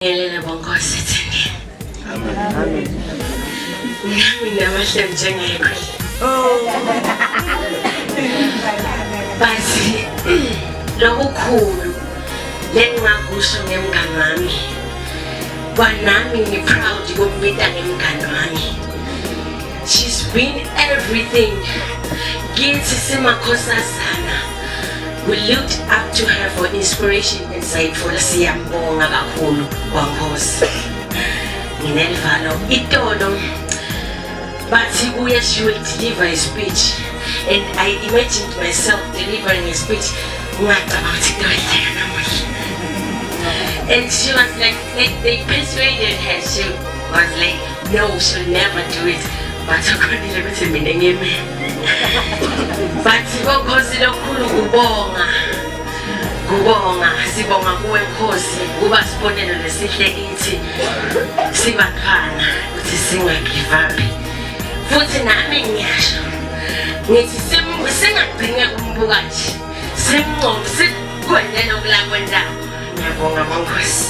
Ngelele bonkosi thini. Amen. Ngiyami namahle njengekho. Basi lokukhulu lengakusho ngemngani wami. Kwanami ngiproud ukubita ngemngani wami. She's been everything. Kithi simakhosazana. We looked up to her for inspiration and insightful. Siyambonga kakhulu kwaNkosi. Nginelivalo itolo. Bathi kuye she will deliver a speech, and I imagined myself delivering a speech. And she was like, they persuaded her. She was like, no, she'll never do it. But bathi bonkosi lokhulu kubonga sibonga kuwe Nkosi kuba sibonelo lesihle kithi sibafana ukuthi singagive up futhi nami ngiyasho ngithi singagcine kumbuka nje simncombe sikwendele okulakwendawo ngiyabonga bonkosi.